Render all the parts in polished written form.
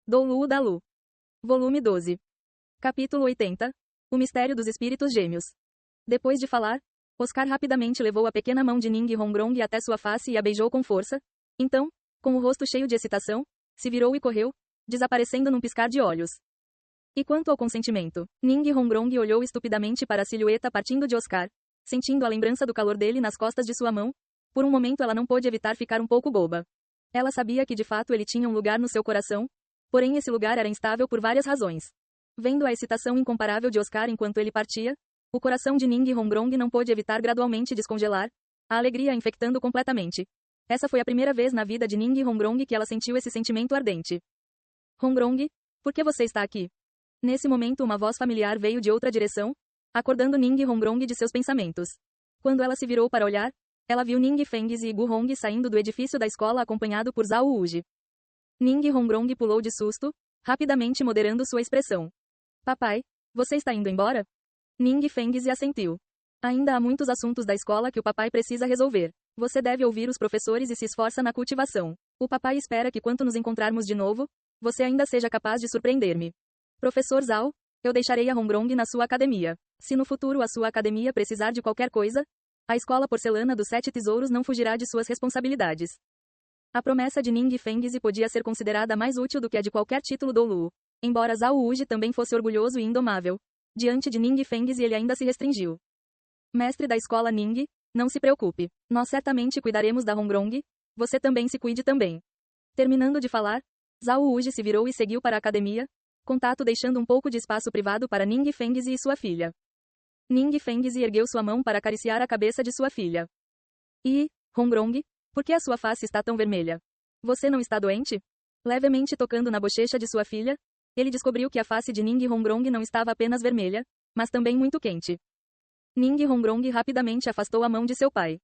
Doulu Dalu. Volume 12. Capítulo 80. O mistério dos espíritos gêmeos. Depois de falar, Oscar rapidamente levou a pequena mão de Ning Hongrong até sua face e a beijou com força. Então, com o rosto cheio de excitação, se virou e correu, desaparecendo num piscar de olhos. E quanto ao consentimento, Ning Hongrong olhou estupidamente para a silhueta partindo de Oscar, sentindo a lembrança do calor dele nas costas de sua mão. Por um momento ela não pôde evitar ficar um pouco boba. Ela sabia que de fato ele tinha um lugar no seu coração, porém esse lugar era instável por várias razões. Vendo a excitação incomparável de Oscar enquanto ele partia, o coração de Ning Hongrong não pôde evitar gradualmente descongelar, a alegria a infectando completamente. Essa foi a primeira vez na vida de Ning Hongrong que ela sentiu esse sentimento ardente. Hongrong, por que você está aqui? Nesse momento uma voz familiar veio de outra direção, acordando Ning Hongrong de seus pensamentos. Quando ela se virou para olhar, ela viu Ning Fengzi e Gu Hong saindo do edifício da escola acompanhado por Zhao Wuji. Ning Hongrong pulou de susto, rapidamente moderando sua expressão. Papai, você está indo embora? Ning Fengzi assentiu. Ainda há muitos assuntos da escola que o papai precisa resolver. Você deve ouvir os professores e se esforça na cultivação. O papai espera que quando nos encontrarmos de novo, você ainda seja capaz de surpreender-me. Professor Zhao, eu deixarei a Hongrong na sua academia. Se no futuro a sua academia precisar de qualquer coisa, a escola porcelana dos 7 tesouros não fugirá de suas responsabilidades. A promessa de Ning Fengzi podia ser considerada mais útil do que a de qualquer título Doulu. Embora Zhao Wuji também fosse orgulhoso e indomável, diante de Ning Fengzi ele ainda se restringiu. Mestre da escola Ning, não se preocupe. Nós certamente cuidaremos da Hongrong. Você também se cuide também. Terminando de falar, Zhao Wuji se virou e seguiu para a academia, contato deixando um pouco de espaço privado para Ning Fengzi e sua filha. Ning Fengzi ergueu sua mão para acariciar a cabeça de sua filha. E, Hongrong, por que a sua face está tão vermelha? Você não está doente? Levemente tocando na bochecha de sua filha, ele descobriu que a face de Ning Hongrong não estava apenas vermelha, mas também muito quente. Ning Hongrong rapidamente afastou a mão de seu pai.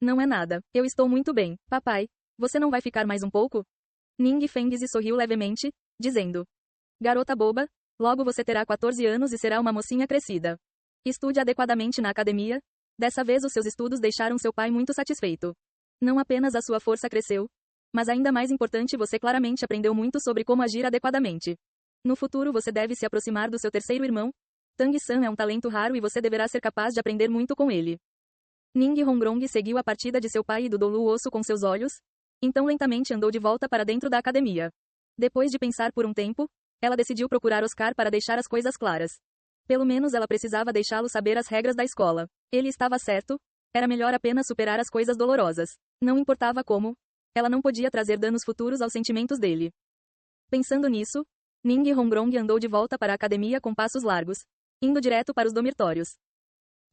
Não é nada, eu estou muito bem, papai. Você não vai ficar mais um pouco? Ning Fengzi sorriu levemente, dizendo. Garota boba, logo você terá 14 anos e será uma mocinha crescida. Estude adequadamente na academia. Dessa vez os seus estudos deixaram seu pai muito satisfeito. Não apenas a sua força cresceu, mas ainda mais importante, você claramente aprendeu muito sobre como agir adequadamente. No futuro você deve se aproximar do seu terceiro irmão. Tang-san é um talento raro e você deverá ser capaz de aprender muito com ele. Ning Hongrong seguiu a partida de seu pai e do Doulu Osso com seus olhos, então lentamente andou de volta para dentro da academia. Depois de pensar por um tempo, ela decidiu procurar Oscar para deixar as coisas claras. Pelo menos ela precisava deixá-lo saber as regras da escola. Ele estava certo, era melhor apenas superar as coisas dolorosas. Não importava como, ela não podia trazer danos futuros aos sentimentos dele. Pensando nisso, Ning Hongrong andou de volta para a academia com passos largos, indo direto para os dormitórios.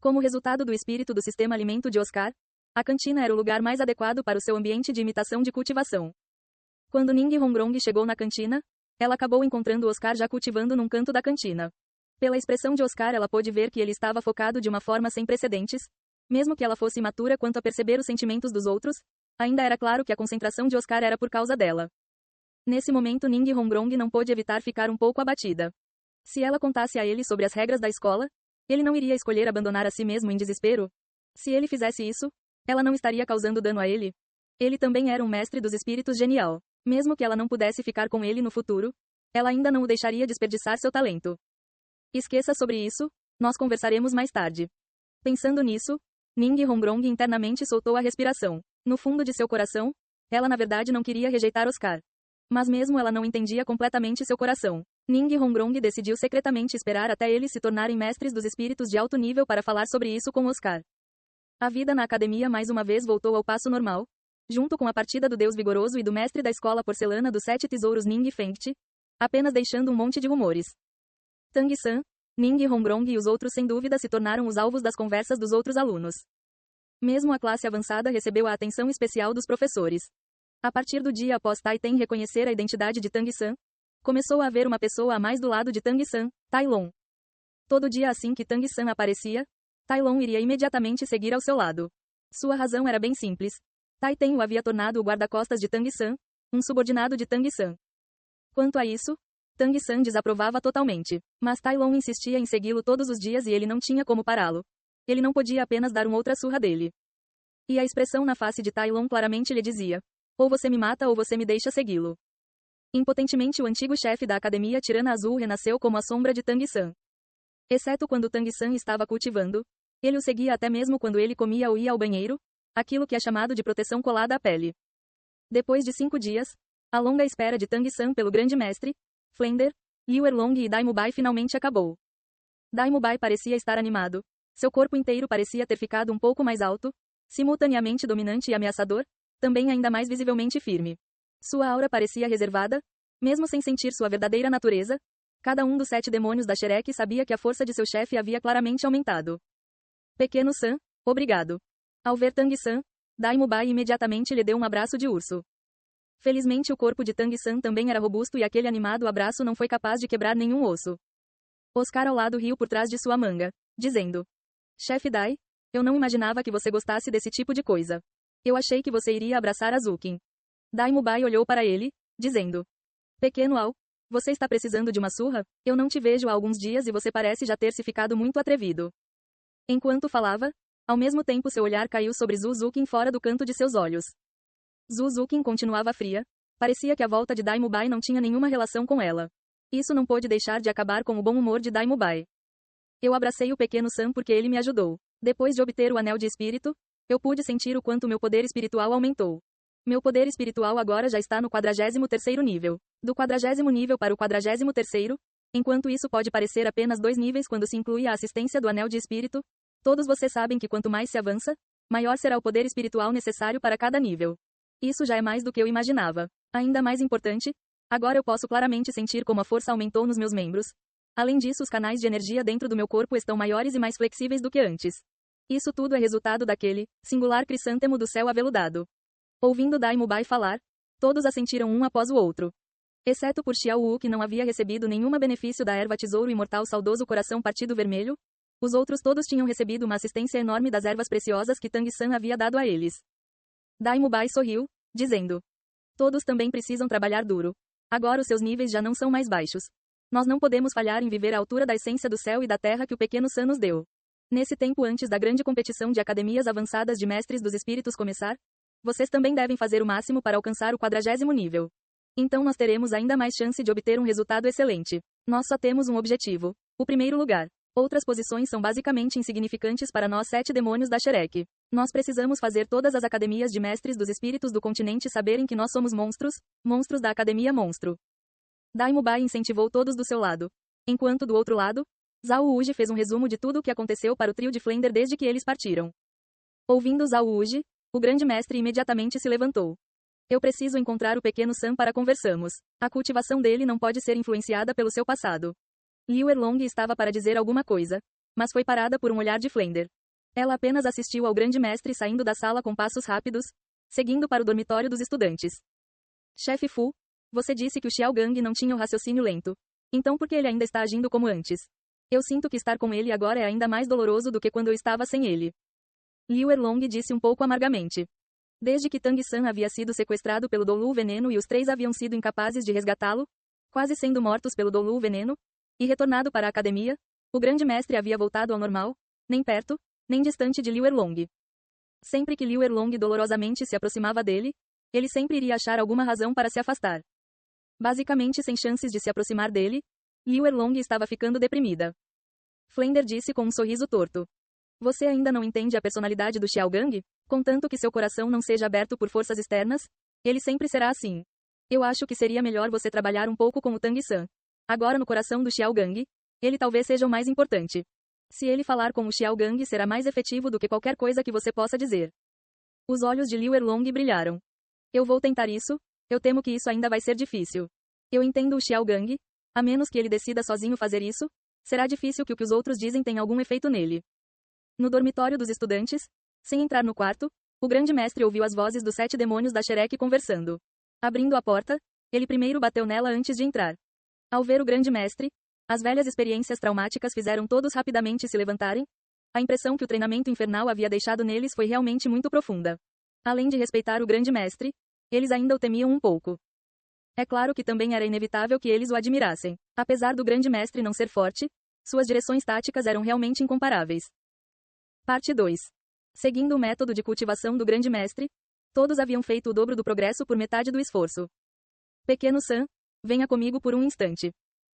Como resultado do espírito do sistema alimento de Oscar, a cantina era o lugar mais adequado para o seu ambiente de imitação de cultivação. Quando Ning Hongrong chegou na cantina, ela acabou encontrando Oscar já cultivando num canto da cantina. Pela expressão de Oscar ela pôde ver que ele estava focado de uma forma sem precedentes. Mesmo que ela fosse imatura quanto a perceber os sentimentos dos outros, ainda era claro que a concentração de Oscar era por causa dela. Nesse momento Ning Hongrong não pôde evitar ficar um pouco abatida. Se ela contasse a ele sobre as regras da escola, ele não iria escolher abandonar a si mesmo em desespero. Se ele fizesse isso, ela não estaria causando dano a ele. Ele também era um mestre dos espíritos genial. Mesmo que ela não pudesse ficar com ele no futuro, ela ainda não o deixaria desperdiçar seu talento. Esqueça sobre isso, nós conversaremos mais tarde. Pensando nisso, Ning Hongrong internamente soltou a respiração. No fundo de seu coração, ela na verdade não queria rejeitar Oscar. Mas mesmo ela não entendia completamente seu coração. Ning Hongrong decidiu secretamente esperar até eles se tornarem mestres dos espíritos de alto nível para falar sobre isso com Oscar. A vida na academia mais uma vez voltou ao passo normal, junto com a partida do Deus Vigoroso e do mestre da escola porcelana dos 7 tesouros Ning Fengti, apenas deixando um monte de rumores. Tang-san, Ning Hongrong e os outros sem dúvida se tornaram os alvos das conversas dos outros alunos. Mesmo a classe avançada recebeu a atenção especial dos professores. A partir do dia após Tai Ten reconhecer a identidade de Tang-san, começou a haver uma pessoa a mais do lado de Tang-san, Tai Lon. Todo dia assim que Tang-san aparecia, Tai Lon iria imediatamente seguir ao seu lado. Sua razão era bem simples. Tai Ten o havia tornado o guarda-costas de Tang-san, um subordinado de Tang-san. Quanto a isso, Tang-san desaprovava totalmente, mas Tai Lon insistia em segui-lo todos os dias e ele não tinha como pará-lo. Ele não podia apenas dar outra surra dele. E a expressão na face de Tai Lon claramente lhe dizia: ou você me mata ou você me deixa segui-lo. Impotentemente o antigo chefe da Academia Tirana Azul renasceu como a sombra de Tang San. Exceto quando Tang San estava cultivando, ele o seguia até mesmo quando ele comia ou ia ao banheiro, aquilo que é chamado de proteção colada à pele. Depois de 5 dias, a longa espera de Tang San pelo grande mestre, Flender, Liu Erlong e Dai Mubai finalmente acabou. Dai Mubai parecia estar animado, seu corpo inteiro parecia ter ficado um pouco mais alto, simultaneamente dominante e ameaçador, também ainda mais visivelmente firme. Sua aura parecia reservada, mesmo sem sentir sua verdadeira natureza. Cada um dos 7 demônios da Shrek sabia que a força de seu chefe havia claramente aumentado. Pequeno San, obrigado. Ao ver Tang San, Dai Mubai imediatamente lhe deu um abraço de urso. Felizmente o corpo de Tang San também era robusto e aquele animado abraço não foi capaz de quebrar nenhum osso. Oscar ao lado riu por trás de sua manga, dizendo: Chefe Dai, eu não imaginava que você gostasse desse tipo de coisa. Eu achei que você iria abraçar Azukin. Dai Mubai olhou para ele, dizendo: Pequeno Ao, você está precisando de uma surra? Eu não te vejo há alguns dias e você parece já ter se ficado muito atrevido. Enquanto falava, ao mesmo tempo seu olhar caiu sobre Zuzukin fora do canto de seus olhos. Zuzukin continuava fria, parecia que a volta de Dai Mubai não tinha nenhuma relação com ela. Isso não pôde deixar de acabar com o bom humor de Dai Mubai. Eu abracei o pequeno San porque ele me ajudou. Depois de obter o anel de espírito, eu pude sentir o quanto meu poder espiritual aumentou. Meu poder espiritual agora já está no 43º nível. Do 40º nível para o 43º, enquanto isso pode parecer apenas 2 níveis quando se inclui a assistência do anel de espírito, todos vocês sabem que quanto mais se avança, maior será o poder espiritual necessário para cada nível. Isso já é mais do que eu imaginava. Ainda mais importante, agora eu posso claramente sentir como a força aumentou nos meus membros. Além disso, os canais de energia dentro do meu corpo estão maiores e mais flexíveis do que antes. Isso tudo é resultado daquele singular crisântemo do céu aveludado. Ouvindo Dai Mubai falar, todos assentiram um após o outro. Exceto por Xiao Wu, que não havia recebido nenhum benefício da erva tesouro imortal saudoso coração partido vermelho, os outros todos tinham recebido uma assistência enorme das ervas preciosas que Tang San havia dado a eles. Dai Mubai sorriu, dizendo: Todos também precisam trabalhar duro. Agora os seus níveis já não são mais baixos. Nós não podemos falhar em viver à altura da essência do céu e da terra que o pequeno San nos deu. Nesse tempo antes da grande competição de academias avançadas de mestres dos espíritos começar, vocês também devem fazer o máximo para alcançar o 40º nível. Então nós teremos ainda mais chance de obter um resultado excelente. Nós só temos um objetivo: o primeiro lugar. Outras posições são basicamente insignificantes para nós 7 demônios da Shrek. Nós precisamos fazer todas as academias de mestres dos espíritos do continente saberem que nós somos monstros, monstros da Academia Monstro. Dai Mubai incentivou todos do seu lado. Enquanto do outro lado, Zhao Wuji fez um resumo de tudo o que aconteceu para o trio de Flender desde que eles partiram. Ouvindo Zhao Wuji, o grande mestre imediatamente se levantou. Eu preciso encontrar o pequeno San para conversarmos. A cultivação dele não pode ser influenciada pelo seu passado. Liu Erlong estava para dizer alguma coisa, mas foi parada por um olhar de Flender. Ela apenas assistiu ao grande mestre saindo da sala com passos rápidos, seguindo para o dormitório dos estudantes. Chefe Fu, você disse que o Xiaogang não tinha o raciocínio lento. Então por que ele ainda está agindo como antes? Eu sinto que estar com ele agora é ainda mais doloroso do que quando eu estava sem ele. Liu Erlong disse um pouco amargamente. Desde que Tang San havia sido sequestrado pelo Dolu Veneno e os 3 haviam sido incapazes de resgatá-lo, quase sendo mortos pelo Dolu Veneno, e retornado para a academia, o grande mestre havia voltado ao normal, nem perto, nem distante de Liu Erlong. Sempre que Liu Erlong dolorosamente se aproximava dele, ele sempre iria achar alguma razão para se afastar. Basicamente sem chances de se aproximar dele, Liu Erlong estava ficando deprimida. Flender disse com um sorriso torto. Você ainda não entende a personalidade do Xiaogang? Contanto que seu coração não seja aberto por forças externas, ele sempre será assim. Eu acho que seria melhor você trabalhar um pouco com o Tang San. Agora no coração do Xiaogang, ele talvez seja o mais importante. Se ele falar com o Xiaogang será mais efetivo do que qualquer coisa que você possa dizer. Os olhos de Liu Erlong brilharam. Eu vou tentar isso, eu temo que isso ainda vai ser difícil. Eu entendo o Xiaogang, a menos que ele decida sozinho fazer isso, será difícil que o que os outros dizem tenha algum efeito nele. No dormitório dos estudantes, sem entrar no quarto, o grande mestre ouviu as vozes dos 7 demônios da Shrek conversando. Abrindo a porta, ele primeiro bateu nela antes de entrar. Ao ver o grande mestre, as velhas experiências traumáticas fizeram todos rapidamente se levantarem. A impressão que o treinamento infernal havia deixado neles foi realmente muito profunda. Além de respeitar o grande mestre, eles ainda o temiam um pouco. É claro que também era inevitável que eles o admirassem. Apesar do grande mestre não ser forte, suas direções táticas eram realmente incomparáveis. Parte 2. Seguindo o método de cultivação do grande mestre, todos haviam feito o dobro do progresso por metade do esforço. Pequeno San, Venha comigo por um instante.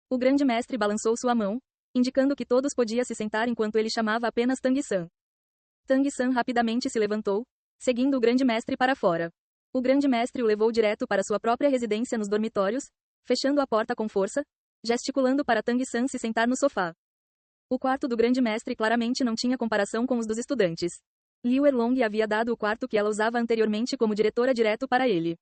O grande mestre balançou sua mão, indicando que todos podiam se sentar enquanto ele chamava apenas Tang-san. Tang-san rapidamente se levantou, seguindo o grande mestre para fora. O grande mestre o levou direto para sua própria residência nos dormitórios, fechando a porta com força, gesticulando para Tang-san se sentar no sofá. O quarto do grande mestre claramente não tinha comparação com os dos estudantes. Liu Erlong havia dado o quarto que ela usava anteriormente como diretora direto para ele.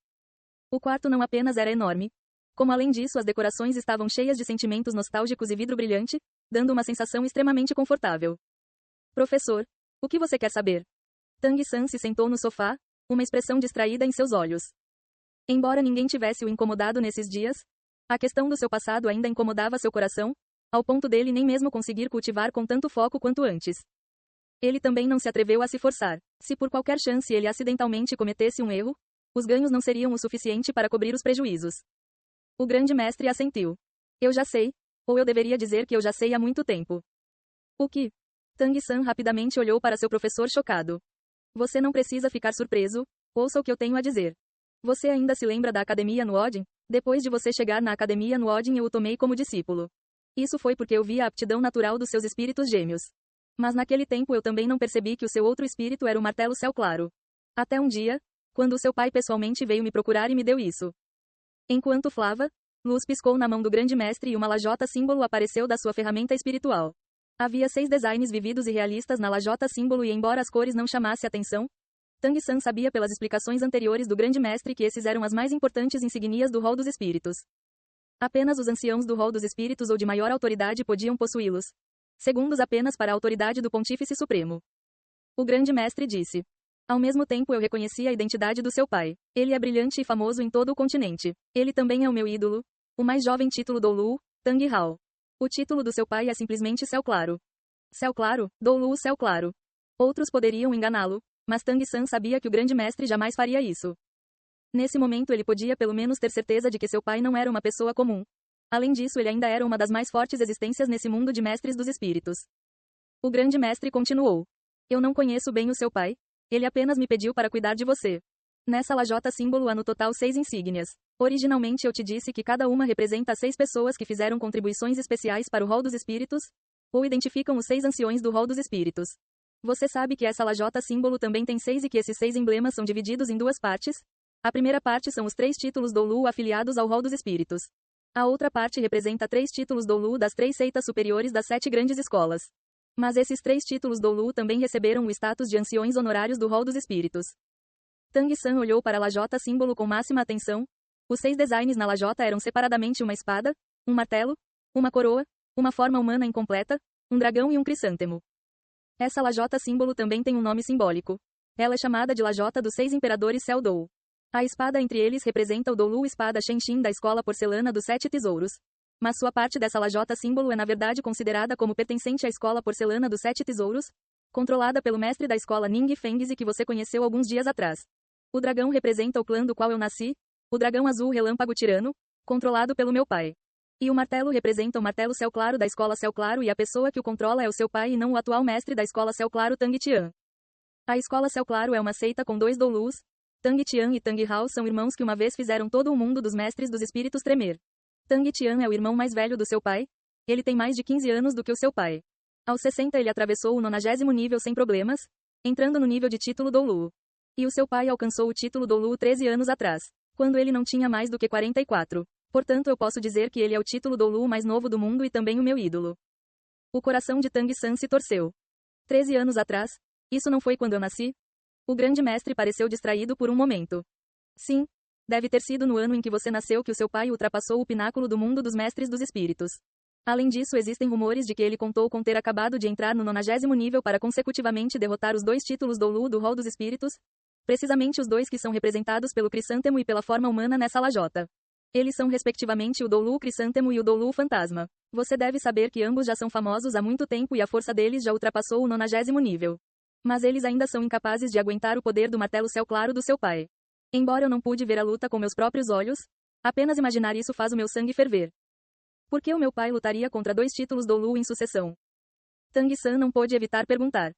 O quarto não apenas era enorme, como além disso as decorações estavam cheias de sentimentos nostálgicos e vidro brilhante, dando uma sensação extremamente confortável. Professor, o que você quer saber? Tang-san se sentou no sofá, uma expressão distraída em seus olhos. Embora ninguém tivesse o incomodado nesses dias, a questão do seu passado ainda incomodava seu coração, ao ponto dele nem mesmo conseguir cultivar com tanto foco quanto antes. Ele também não se atreveu a se forçar. Se por qualquer chance ele acidentalmente cometesse um erro, os ganhos não seriam o suficiente para cobrir os prejuízos. O grande mestre assentiu. Eu já sei, ou eu deveria dizer que eu já sei há muito tempo. O que? Tang-san rapidamente olhou para seu professor chocado. Você não precisa ficar surpreso, ouça o que eu tenho a dizer. Você ainda se lembra da academia no Odin? Depois de você chegar na academia no Odin eu o tomei como discípulo. Isso foi porque eu vi a aptidão natural dos seus espíritos gêmeos. Mas naquele tempo eu também não percebi que o seu outro espírito era o martelo céu claro. Até um dia, quando o seu pai pessoalmente veio me procurar e me deu isso. Enquanto flava, luz piscou na mão do grande mestre e uma lajota símbolo apareceu da sua ferramenta espiritual. Havia 6 designs vividos e realistas na lajota símbolo e embora as cores não chamassem atenção, Tang-san sabia pelas explicações anteriores do grande mestre que esses eram as mais importantes insignias do rol dos espíritos. Apenas os anciãos do rol dos espíritos ou de maior autoridade podiam possuí-los. Segundos apenas para a autoridade do Pontífice Supremo. O grande mestre disse. Ao mesmo tempo eu reconheci a identidade do seu pai. Ele é brilhante e famoso em todo o continente. Ele também é o meu ídolo, o mais jovem título Doulu, Tang Hao. O título do seu pai é simplesmente Céu Claro. Céu Claro, Doulu Céu Claro. Outros poderiam enganá-lo, mas Tang-san sabia que o grande mestre jamais faria isso. Nesse momento ele podia pelo menos ter certeza de que seu pai não era uma pessoa comum. Além disso ele ainda era uma das mais fortes existências nesse mundo de mestres dos espíritos. O grande mestre continuou. Eu não conheço bem o seu pai, ele apenas me pediu para cuidar de você. Nessa lajota símbolo há no total 6 insígnias. Originalmente eu te disse que cada uma representa 6 pessoas que fizeram contribuições especiais para o rol dos espíritos, ou identificam os 6 anciões do rol dos espíritos. Você sabe que essa lajota símbolo também tem 6 e que esses 6 emblemas são divididos em 2 partes? A primeira parte são os 3 títulos Doulu afiliados ao rol dos espíritos. A outra parte representa 3 títulos Doulu das 3 seitas superiores das 7 grandes escolas. Mas esses 3 títulos Doulu também receberam o status de anciões honorários do rol dos espíritos. Tang-san olhou para a lajota símbolo com máxima atenção. Os 6 designs na lajota eram separadamente uma espada, um martelo, uma coroa, uma forma humana incompleta, um dragão e um crisântemo. Essa lajota símbolo também tem um nome simbólico. Ela é chamada de lajota dos 6 imperadores Céu-Dou. A espada entre eles representa o Doulu espada Shenshin da escola porcelana dos 7 tesouros. Mas sua parte dessa lajota símbolo é na verdade considerada como pertencente à escola porcelana dos 7 tesouros, controlada pelo mestre da escola Ning Fengzi que você conheceu alguns dias atrás. O dragão representa o clã do qual eu nasci, o dragão azul relâmpago tirano, controlado pelo meu pai. E o martelo representa o martelo Céu Claro da escola Céu Claro e a pessoa que o controla é o seu pai e não o atual mestre da escola Céu Claro Tang Tian. A escola Céu Claro é uma seita com 2 Doulus. Tang Tian e Tang Hao são irmãos que uma vez fizeram todo o mundo dos mestres dos espíritos tremer. Tang Tian é o irmão mais velho do seu pai. Ele tem mais de 15 anos do que o seu pai. Aos 60 ele atravessou o 90º nível sem problemas, entrando no nível de título Doulu. E o seu pai alcançou o título Doulu 13 anos atrás, quando ele não tinha mais do que 44. Portanto eu posso dizer que ele é o título Doulu mais novo do mundo e também o meu ídolo. O coração de Tang-san se torceu. 13 anos atrás? Isso não foi quando eu nasci? O grande mestre pareceu distraído por um momento. Sim. Deve ter sido no ano em que você nasceu que o seu pai ultrapassou o pináculo do mundo dos mestres dos espíritos. Além disso existem rumores de que ele contou com ter acabado de entrar no 90º nível para consecutivamente derrotar os 2 títulos Doulu do rol dos espíritos, precisamente os 2 que são representados pelo crisântemo e pela forma humana nessa lajota. Eles são respectivamente o Doulu Crisântemo e o Doulu Fantasma. Você deve saber que ambos já são famosos há muito tempo e a força deles já ultrapassou o 90º nível. Mas eles ainda são incapazes de aguentar o poder do martelo Céu Claro do seu pai. Embora eu não pude ver a luta com meus próprios olhos, apenas imaginar isso faz o meu sangue ferver. Por que o meu pai lutaria contra 2 títulos Doulu em sucessão? Tang-san não pôde evitar perguntar.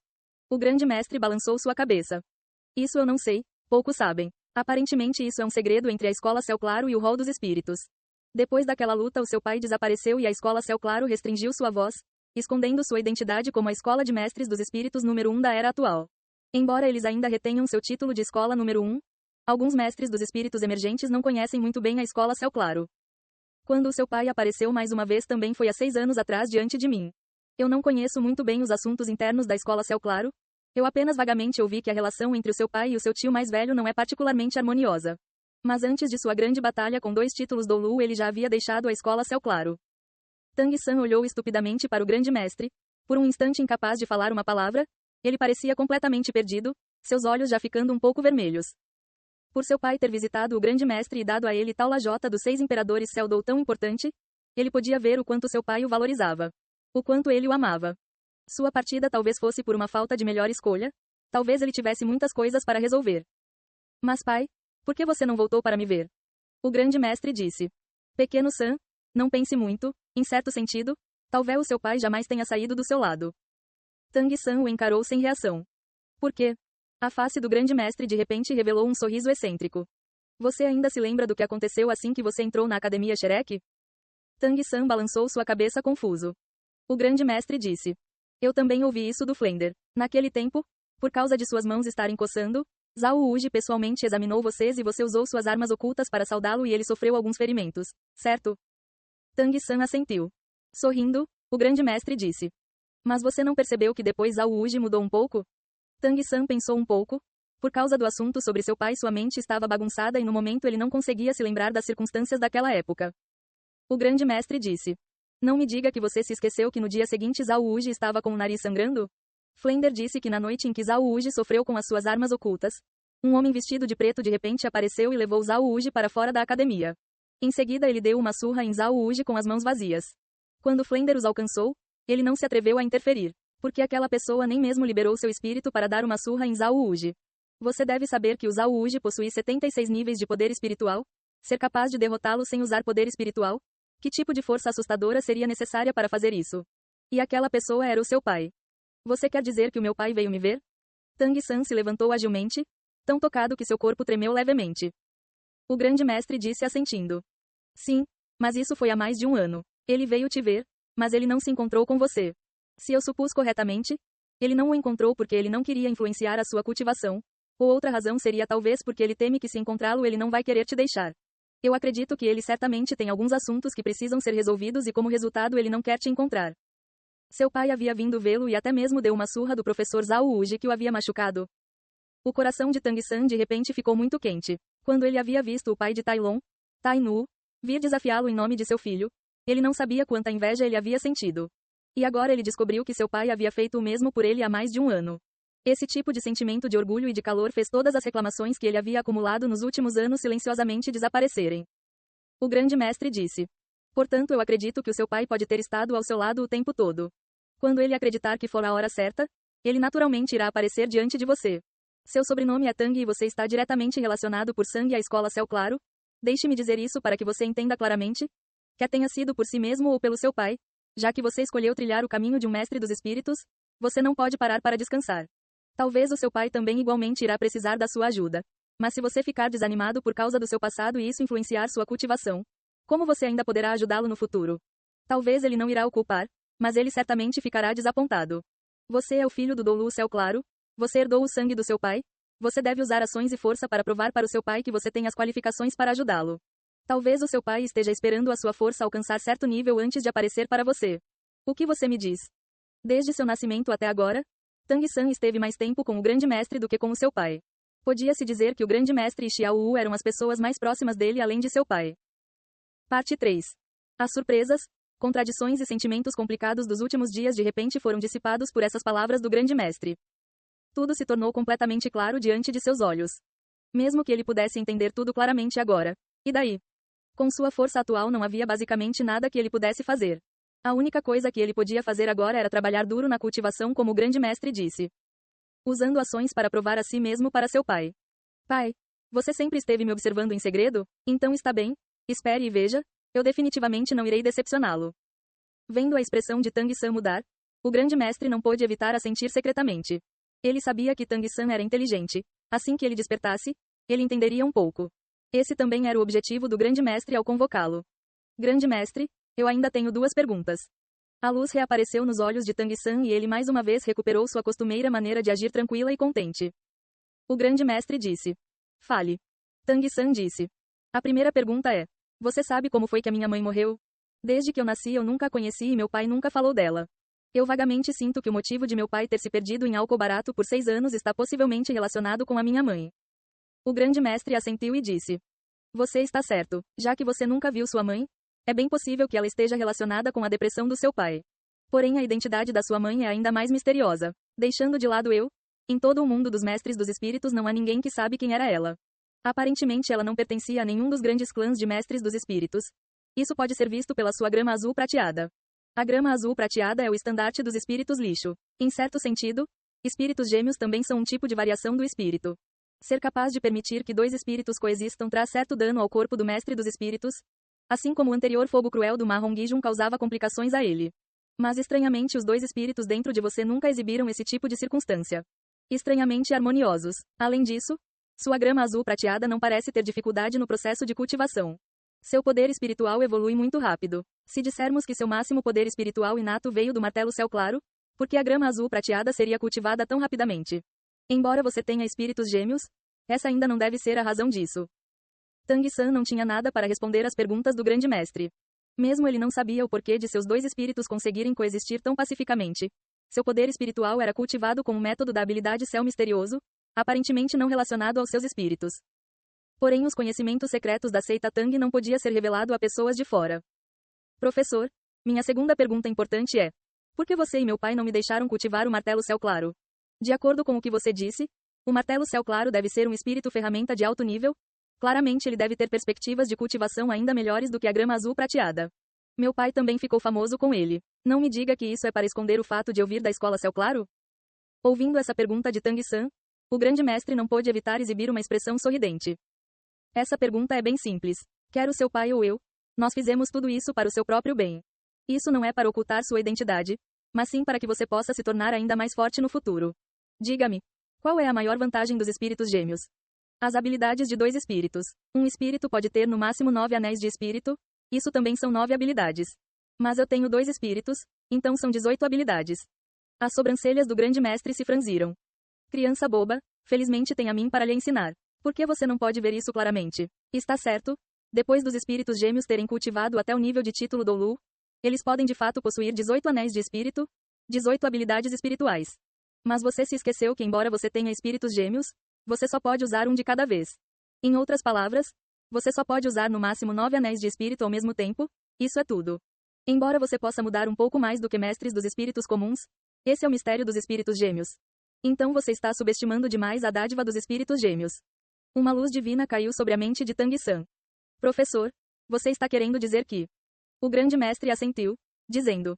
O grande mestre balançou sua cabeça. Isso eu não sei, poucos sabem. Aparentemente isso é um segredo entre a escola Céu Claro e o rol dos espíritos. Depois daquela luta, o seu pai desapareceu e a escola Céu Claro restringiu sua voz, escondendo sua identidade como a escola de mestres dos espíritos número 1 da era atual. Embora eles ainda retenham seu título de escola número 1, alguns mestres dos espíritos emergentes não conhecem muito bem a escola Céu Claro. Quando o seu pai apareceu mais uma vez também foi há 6 anos atrás diante de mim. Eu não conheço muito bem os assuntos internos da escola Céu Claro. Eu apenas vagamente ouvi que a relação entre o seu pai e o seu tio mais velho não é particularmente harmoniosa. Mas antes de sua grande batalha com 2 títulos Doulu, ele já havia deixado a escola Céu Claro. Tang-san olhou estupidamente para o grande mestre, por um instante incapaz de falar uma palavra. Ele parecia completamente perdido, seus olhos já ficando um pouco vermelhos. Por seu pai ter visitado o grande mestre e dado a ele tal lajota dos 6 imperadores Céu-Dou tão importante, ele podia ver o quanto seu pai o valorizava. O quanto ele o amava. Sua partida talvez fosse por uma falta de melhor escolha, talvez ele tivesse muitas coisas para resolver. Mas pai, por que você não voltou para me ver? O grande mestre disse. Pequeno San, não pense muito, em certo sentido, talvez o seu pai jamais tenha saído do seu lado. Tang-san o encarou sem reação. Por quê? A face do grande mestre de repente revelou um sorriso excêntrico. Você ainda se lembra do que aconteceu assim que você entrou na academia Shrek? Tang-san balançou sua cabeça confuso. O grande mestre disse. Eu também ouvi isso do Flender. Naquele tempo, por causa de suas mãos estarem coçando, Zhao Wuji pessoalmente examinou vocês e você usou suas armas ocultas para saudá-lo e ele sofreu alguns ferimentos, certo? Tang-san assentiu. Sorrindo, o grande mestre disse. Mas você não percebeu que depois Zhao Wuji mudou um pouco? Tang-san pensou um pouco. Por causa do assunto sobre seu pai, sua mente estava bagunçada e no momento ele não conseguia se lembrar das circunstâncias daquela época. O grande mestre disse. Não me diga que você se esqueceu que no dia seguinte Zhao Wuji estava com o nariz sangrando? Flender disse que na noite em que Zhao Wuji sofreu com as suas armas ocultas, um homem vestido de preto de repente apareceu e levou Zhao Wuji para fora da academia. Em seguida ele deu uma surra em Zhao Wuji com as mãos vazias. Quando Flender os alcançou, ele não se atreveu a interferir, porque aquela pessoa nem mesmo liberou seu espírito para dar uma surra em Zhao Wuji. Você deve saber que o Zhao Wuji possui 76 níveis de poder espiritual. Ser capaz de derrotá-lo sem usar poder espiritual? Que tipo de força assustadora seria necessária para fazer isso? E aquela pessoa era o seu pai. Você quer dizer que o meu pai veio me ver? Tang-san se levantou agilmente, tão tocado que seu corpo tremeu levemente. O grande mestre disse assentindo. Sim, mas isso foi há mais de 1 ano. Ele veio te ver, mas ele não se encontrou com você. Se eu supus corretamente, ele não o encontrou porque ele não queria influenciar a sua cultivação, ou outra razão seria talvez porque ele teme que se encontrá-lo ele não vai querer te deixar. Eu acredito que ele certamente tem alguns assuntos que precisam ser resolvidos e como resultado ele não quer te encontrar. Seu pai havia vindo vê-lo e até mesmo deu uma surra do professor Zhao Wuji que o havia machucado. O coração de Tang-san de repente ficou muito quente. Quando ele havia visto o pai de Tai Lon, Tai Nu, vir desafiá-lo em nome de seu filho, ele não sabia quanta inveja ele havia sentido. E agora ele descobriu que seu pai havia feito o mesmo por ele há mais de 1 ano. Esse tipo de sentimento de orgulho e de calor fez todas as reclamações que ele havia acumulado nos últimos anos silenciosamente desaparecerem. O grande mestre disse. Portanto, eu acredito que o seu pai pode ter estado ao seu lado o tempo todo. Quando ele acreditar que for a hora certa, ele naturalmente irá aparecer diante de você. Seu sobrenome é Tang e você está diretamente relacionado por sangue à escola Céu Claro. Deixe-me dizer isso para que você entenda claramente. Quer tenha sido por si mesmo ou pelo seu pai, já que você escolheu trilhar o caminho de um mestre dos espíritos, você não pode parar para descansar. Talvez o seu pai também igualmente irá precisar da sua ajuda. Mas se você ficar desanimado por causa do seu passado e isso influenciar sua cultivação, como você ainda poderá ajudá-lo no futuro? Talvez ele não irá o culpar, mas ele certamente ficará desapontado. Você é o filho do Doulu Céu Claro? Você herdou o sangue do seu pai? Você deve usar ações e força para provar para o seu pai que você tem as qualificações para ajudá-lo. Talvez o seu pai esteja esperando a sua força alcançar certo nível antes de aparecer para você. O que você me diz? Desde seu nascimento até agora, Tang-san esteve mais tempo com o grande mestre do que com o seu pai. Podia-se dizer que o grande mestre e Xiao Wu eram as pessoas mais próximas dele além de seu pai. Parte 3. As surpresas, contradições e sentimentos complicados dos últimos dias de repente foram dissipados por essas palavras do grande mestre. Tudo se tornou completamente claro diante de seus olhos. Mesmo que ele pudesse entender tudo claramente agora. E daí? Com sua força atual não havia basicamente nada que ele pudesse fazer. A única coisa que ele podia fazer agora era trabalhar duro na cultivação como o grande mestre disse. Usando ações para provar a si mesmo para seu pai. Pai, você sempre esteve me observando em segredo? Então está bem. Espere e veja. Eu definitivamente não irei decepcioná-lo. Vendo a expressão de Tang-san mudar, o grande mestre não pôde evitar assentir secretamente. Ele sabia que Tang-san era inteligente. Assim que ele despertasse, ele entenderia um pouco. Esse também era o objetivo do grande mestre ao convocá-lo. Grande mestre, eu ainda tenho duas perguntas. A luz reapareceu nos olhos de Tang San e ele mais uma vez recuperou sua costumeira maneira de agir tranquila e contente. O grande mestre disse. Fale. Tang San disse. A primeira pergunta é: você sabe como foi que a minha mãe morreu? Desde que eu nasci eu nunca a conheci e meu pai nunca falou dela. Eu vagamente sinto que o motivo de meu pai ter se perdido em álcool barato por 6 anos está possivelmente relacionado com a minha mãe. O grande mestre assentiu e disse. Você está certo, já que você nunca viu sua mãe, é bem possível que ela esteja relacionada com a depressão do seu pai. Porém a identidade da sua mãe é ainda mais misteriosa. Deixando de lado eu, em todo o mundo dos mestres dos espíritos não há ninguém que sabe quem era ela. Aparentemente ela não pertencia a nenhum dos grandes clãs de mestres dos espíritos. Isso pode ser visto pela sua grama azul prateada. A grama azul prateada é o estandarte dos espíritos lixo. Em certo sentido, espíritos gêmeos também são um tipo de variação do espírito. Ser capaz de permitir que dois espíritos coexistam traz certo dano ao corpo do mestre dos espíritos, assim como o anterior fogo cruel do Mahongijun causava complicações a ele. Mas estranhamente os dois espíritos dentro de você nunca exibiram esse tipo de circunstância. Estranhamente harmoniosos. Além disso, sua grama azul prateada não parece ter dificuldade no processo de cultivação. Seu poder espiritual evolui muito rápido. Se dissermos que seu máximo poder espiritual inato veio do martelo céu claro, por que a grama azul prateada seria cultivada tão rapidamente? Embora você tenha espíritos gêmeos, essa ainda não deve ser a razão disso. Tang San não tinha nada para responder às perguntas do grande mestre. Mesmo ele não sabia o porquê de seus dois espíritos conseguirem coexistir tão pacificamente. Seu poder espiritual era cultivado com o método da habilidade céu misterioso, aparentemente não relacionado aos seus espíritos. Porém os conhecimentos secretos da seita Tang não podia ser revelado a pessoas de fora. Professor, minha segunda pergunta importante é: por que você e meu pai não me deixaram cultivar o martelo céu claro? De acordo com o que você disse, o martelo céu claro deve ser um espírito ferramenta de alto nível? Claramente ele deve ter perspectivas de cultivação ainda melhores do que a grama azul prateada. Meu pai também ficou famoso com ele. Não me diga que isso é para esconder o fato de eu vir da escola céu claro? Ouvindo essa pergunta de Tang San, o grande mestre não pôde evitar exibir uma expressão sorridente. Essa pergunta é bem simples. Quer o seu pai ou eu? Nós fizemos tudo isso para o seu próprio bem. Isso não é para ocultar sua identidade, mas sim para que você possa se tornar ainda mais forte no futuro. Diga-me, qual é a maior vantagem dos espíritos gêmeos? As habilidades de dois espíritos. Um espírito pode ter no máximo 9 anéis de espírito, isso também são 9 habilidades. Mas eu tenho 2 espíritos, então são 18 habilidades. As sobrancelhas do grande mestre se franziram. Criança boba, felizmente tem a mim para lhe ensinar. Por que você não pode ver isso claramente? Está certo? Depois dos espíritos gêmeos terem cultivado até o nível de título Doulu, eles podem de fato possuir 18 anéis de espírito, 18 habilidades espirituais. Mas você se esqueceu que embora você tenha espíritos gêmeos, você só pode usar um de cada vez. Em outras palavras, você só pode usar no máximo 9 anéis de espírito ao mesmo tempo, isso é tudo. Embora você possa mudar um pouco mais do que mestres dos espíritos comuns, esse é o mistério dos espíritos gêmeos. Então você está subestimando demais a dádiva dos espíritos gêmeos. Uma luz divina caiu sobre a mente de Tang San. Professor, você está querendo dizer que... O grande mestre assentiu, dizendo: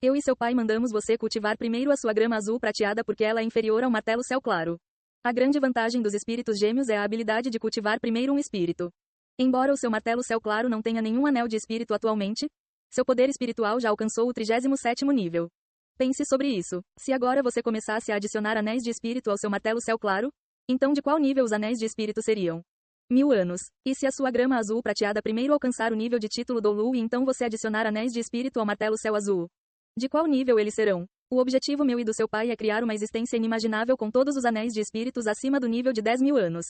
eu e seu pai mandamos você cultivar primeiro a sua grama azul prateada porque ela é inferior ao martelo céu claro. A grande vantagem dos espíritos gêmeos é a habilidade de cultivar primeiro um espírito. Embora o seu martelo céu claro não tenha nenhum anel de espírito atualmente, seu poder espiritual já alcançou o 37º nível. Pense sobre isso. Se agora você começasse a adicionar anéis de espírito ao seu martelo céu claro, então de qual nível os anéis de espírito seriam? 1000 anos. E se a sua grama azul prateada primeiro alcançar o nível de título Doulu e então você adicionar anéis de espírito ao martelo céu azul? De qual nível eles serão? O objetivo meu e do seu pai é criar uma existência inimaginável com todos os anéis de espíritos acima do nível de 10.000 anos.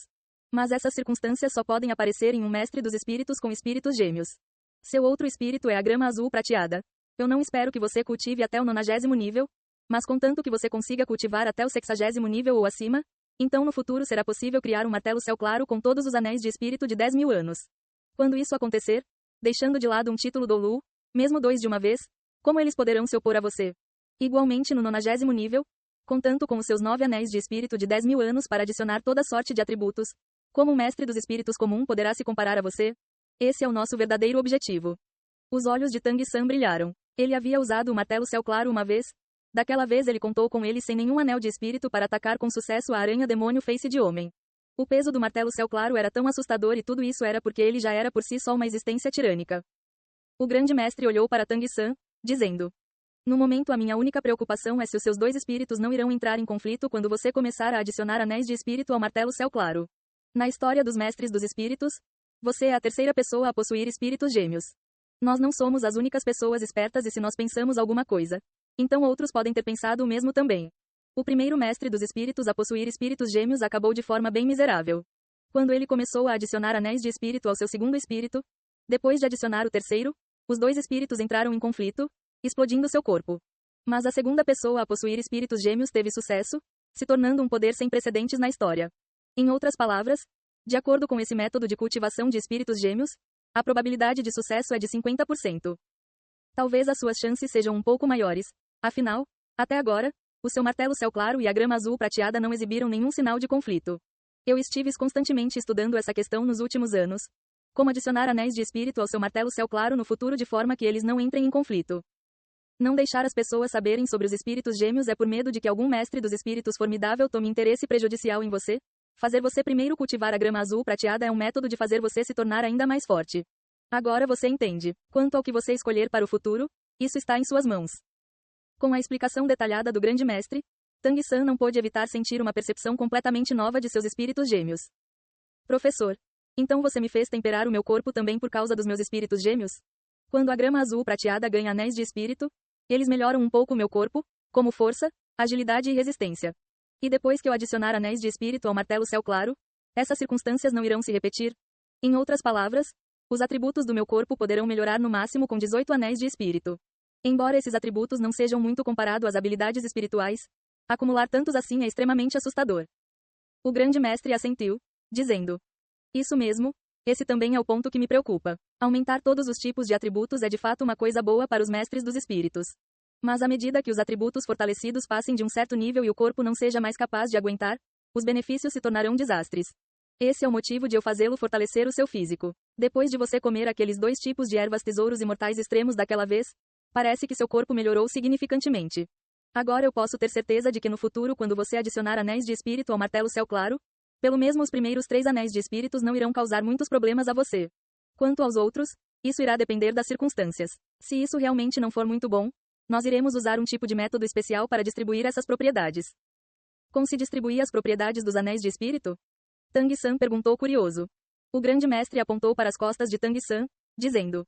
Mas essas circunstâncias só podem aparecer em um mestre dos espíritos com espíritos gêmeos. Seu outro espírito é a grama azul prateada. Eu não espero que você cultive até o 90º nível, mas contanto que você consiga cultivar até o 60º nível ou acima, então no futuro será possível criar um martelo céu claro com todos os anéis de espírito de 10.000 anos. Quando isso acontecer, deixando de lado um título Doulu, mesmo 2 de uma vez, como eles poderão se opor a você? Igualmente no 90º nível, contanto com os seus 9 anéis de espírito de 10.000 anos para adicionar toda sorte de atributos, como um mestre dos espíritos comum poderá se comparar a você? Esse é o nosso verdadeiro objetivo. Os olhos de Tang San brilharam. Ele havia usado o martelo céu claro uma vez. Daquela vez ele contou com ele sem nenhum anel de espírito para atacar com sucesso a aranha demônio face de homem. O peso do martelo céu claro era tão assustador e tudo isso era porque ele já era por si só uma existência tirânica. O grande mestre olhou para Tang San, dizendo: no momento a minha única preocupação é se os seus 2 espíritos não irão entrar em conflito quando você começar a adicionar anéis de espírito ao martelo céu claro. Na história dos mestres dos espíritos, você é a terceira pessoa a possuir espíritos gêmeos. Nós não somos as únicas pessoas espertas e se nós pensamos alguma coisa, então outros podem ter pensado o mesmo também. O primeiro mestre dos espíritos a possuir espíritos gêmeos acabou de forma bem miserável. Quando ele começou a adicionar anéis de espírito ao seu segundo espírito, depois de adicionar o terceiro, os dois espíritos entraram em conflito, explodindo seu corpo. Mas a segunda pessoa a possuir espíritos gêmeos teve sucesso, se tornando um poder sem precedentes na história. Em outras palavras, de acordo com esse método de cultivação de espíritos gêmeos, a probabilidade de sucesso é de 50%. Talvez as suas chances sejam um pouco maiores. Afinal, até agora, o seu martelo céu claro e a grama azul prateada não exibiram nenhum sinal de conflito. Eu estive constantemente estudando essa questão nos últimos anos. Como adicionar anéis de espírito ao seu martelo céu claro no futuro de forma que eles não entrem em conflito. Não deixar as pessoas saberem sobre os espíritos gêmeos é por medo de que algum mestre dos espíritos formidável tome interesse prejudicial em você. Fazer você primeiro cultivar a grama azul prateada é um método de fazer você se tornar ainda mais forte. Agora você entende. Quanto ao que você escolher para o futuro, isso está em suas mãos. Com a explicação detalhada do grande mestre, Tang-san não pôde evitar sentir uma percepção completamente nova de seus espíritos gêmeos. Professor, então você me fez temperar o meu corpo também por causa dos meus espíritos gêmeos? Quando a grama azul prateada ganha anéis de espírito, eles melhoram um pouco o meu corpo, como força, agilidade e resistência. E depois que eu adicionar anéis de espírito ao martelo céu claro, essas circunstâncias não irão se repetir. Em outras palavras, os atributos do meu corpo poderão melhorar no máximo com 18 anéis de espírito. Embora esses atributos não sejam muito comparados às habilidades espirituais, acumular tantos assim é extremamente assustador. O grande mestre assentiu, dizendo: Isso mesmo, esse também é o ponto que me preocupa. Aumentar todos os tipos de atributos é de fato uma coisa boa para os mestres dos espíritos. Mas à medida que os atributos fortalecidos passem de um certo nível e o corpo não seja mais capaz de aguentar, os benefícios se tornarão desastres. Esse é o motivo de eu fazê-lo fortalecer o seu físico. Depois de você comer aqueles 2 tipos de ervas tesouros imortais extremos daquela vez, parece que seu corpo melhorou significantemente. Agora eu posso ter certeza de que no futuro, quando você adicionar anéis de espírito ao martelo céu claro, pelo mesmo os primeiros 3 anéis de espíritos não irão causar muitos problemas a você. Quanto aos outros, isso irá depender das circunstâncias. Se isso realmente não for muito bom, nós iremos usar um tipo de método especial para distribuir essas propriedades. Como se distribuir as propriedades dos anéis de espírito? Tang-san perguntou curioso. O grande mestre apontou para as costas de Tang-san, dizendo: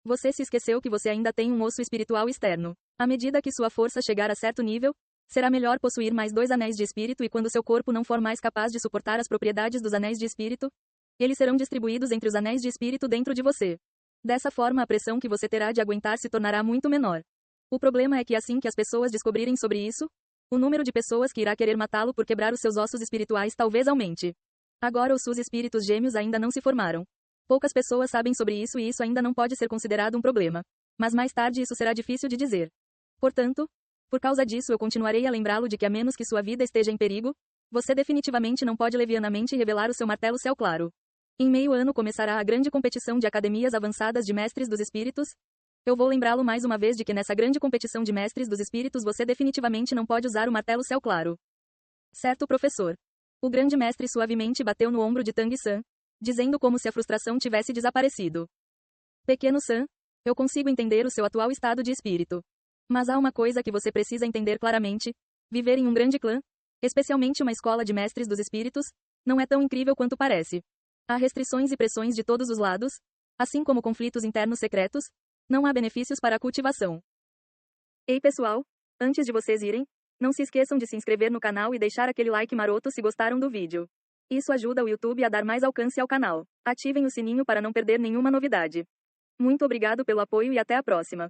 Você se esqueceu que você ainda tem um osso espiritual externo. À medida que sua força chegar a certo nível, será melhor possuir mais 2 anéis de espírito e quando seu corpo não for mais capaz de suportar as propriedades dos anéis de espírito, eles serão distribuídos entre os anéis de espírito dentro de você. Dessa forma a pressão que você terá de aguentar se tornará muito menor. O problema é que assim que as pessoas descobrirem sobre isso, o número de pessoas que irá querer matá-lo por quebrar os seus ossos espirituais talvez aumente. Agora os seus espíritos gêmeos ainda não se formaram. Poucas pessoas sabem sobre isso e isso ainda não pode ser considerado um problema. Mas mais tarde isso será difícil de dizer. Portanto, por causa disso eu continuarei a lembrá-lo de que a menos que sua vida esteja em perigo, você definitivamente não pode levianamente revelar o seu martelo céu claro. Em meio ano começará a grande competição de academias avançadas de mestres dos espíritos. Eu vou lembrá-lo mais uma vez de que nessa grande competição de mestres dos espíritos você definitivamente não pode usar o martelo céu claro. Certo, professor. O grande mestre suavemente bateu no ombro de Tang-san, dizendo como se a frustração tivesse desaparecido. Pequeno San, eu consigo entender o seu atual estado de espírito. Mas há uma coisa que você precisa entender claramente: viver em um grande clã, especialmente uma escola de mestres dos espíritos, não é tão incrível quanto parece. Há restrições e pressões de todos os lados, assim como conflitos internos secretos. Não há benefícios para a cultivação. Ei pessoal, antes de vocês irem, não se esqueçam de se inscrever no canal e deixar aquele like maroto se gostaram do vídeo. Isso ajuda o YouTube a dar mais alcance ao canal. Ativem o sininho para não perder nenhuma novidade. Muito obrigado pelo apoio e até a próxima.